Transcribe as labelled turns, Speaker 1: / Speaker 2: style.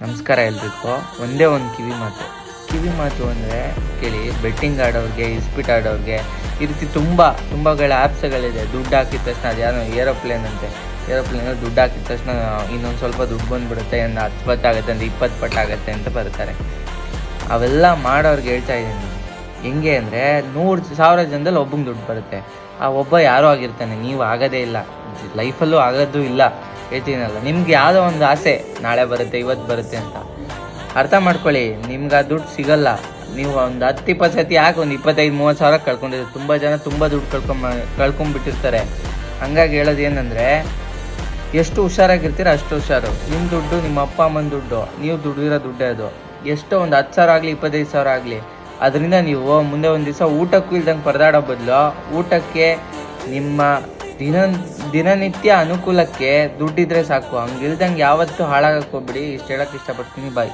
Speaker 1: ನಮಸ್ಕಾರ ಎಲ್ರಿಗೂ. ಒಂದೇ ಒಂದು ಕಿವಿ ಮಾತು ಅಂದರೆ ಕೇಳಿ. ಬೆಟ್ಟಿಂಗ್ ಆಡೋರಿಗೆ, ಇಸ್ಪಿಟ್ ಆಡೋರಿಗೆ ಈ ರೀತಿ ತುಂಬಗಳ ಆ್ಯಪ್ಸ್ಗಳಿದೆ. ದುಡ್ಡು ಹಾಕಿದ ತಕ್ಷಣ ಅದು ಏನೋ ಏರೋಪ್ಲೇನ್ ದುಡ್ಡು ಹಾಕಿದ ತಕ್ಷಣ ಇನ್ನೊಂದು ಸ್ವಲ್ಪ ದುಡ್ಡು ಬಂದುಬಿಡುತ್ತೆ, ಒಂದು 10 ಪಟ್ಟಾಗುತ್ತೆ, ಒಂದು 20 ಪಟ್ಟಾಗುತ್ತೆ ಅಂತ ಬರ್ತಾರೆ. ಅವೆಲ್ಲ ಮಾಡೋರಿಗೆ ಹೇಳ್ತಾ ಇದ್ದೀನಿ. ಹೆಂಗೆ ಅಂದರೆ 100,000 ಜನದಲ್ಲಿ ಒಬ್ಬಂಗೆ ದುಡ್ಡು ಬರುತ್ತೆ. ಆ ಒಬ್ಬ ಯಾರೋ ಆಗಿರ್ತಾನೆ, ನೀವು ಆಗೋದೇ ಇಲ್ಲ, ಲೈಫಲ್ಲೂ ಆಗೋದು ಇಲ್ಲ. ಹೇಳ್ತೀನಲ್ಲ, ನಿಮ್ಗೆ ಯಾವುದೋ ಒಂದು ಆಸೆ ನಾಳೆ ಬರುತ್ತೆ, ಇವತ್ತು ಬರುತ್ತೆ ಅಂತ ಅರ್ಥ ಮಾಡ್ಕೊಳ್ಳಿ. ನಿಮ್ಗೆ ಆ ದುಡ್ಡು ಸಿಗಲ್ಲ. ನೀವು ಒಂದು 10-20 ಸತಿ ಯಾಕೆ ಒಂದು 25-30 ಸಾವಿರ ಕಳ್ಕೊಂಡಿರ್ತೀವಿ. ತುಂಬ ಜನ ತುಂಬ ದುಡ್ಡು ಕಳ್ಕೊಂಡ್ಬಿಟ್ಟಿರ್ತಾರೆ. ಹಂಗಾಗಿ ಹೇಳೋದು ಏನಂದರೆ, ಎಷ್ಟು ಹುಷಾರಾಗಿರ್ತೀರ ಅಷ್ಟು ಹುಷಾರು. ನಿಮ್ಮ ದುಡ್ಡು, ನಿಮ್ಮ ಅಪ್ಪ ಅಮ್ಮನ ದುಡ್ಡು, ನೀವು ದುಡ್ಡಿರೋ ದುಡ್ಡೇ ಅದು. ಎಷ್ಟೋ ಒಂದು 10,000 ಆಗಲಿ, 25,000 ಆಗಲಿ, ಅದರಿಂದ ನೀವು ಮುಂದೆ ಒಂದು ದಿವಸ ಊಟಕ್ಕೂ ಇಲ್ದಂಗೆ ಪರದಾಡೋ ಬದಲು ಊಟಕ್ಕೆ, ನಿಮ್ಮ ದಿನನಿತ್ಯ ಅನುಕೂಲಕ್ಕೆ ದುಡ್ಡಿದ್ರೆ ಸಾಕು. ಹಂಗಿಲ್ದಂಗೆ ಯಾವತ್ತೂ ಹಾಳಾಗಕ್ಕೆ ಹೋಗ್ಬಿಡಿ. ಇಷ್ಟು ಹೇಳೋಕ್ಕೆ ಇಷ್ಟಪಡ್ತೀನಿ. ಬಾಯ್.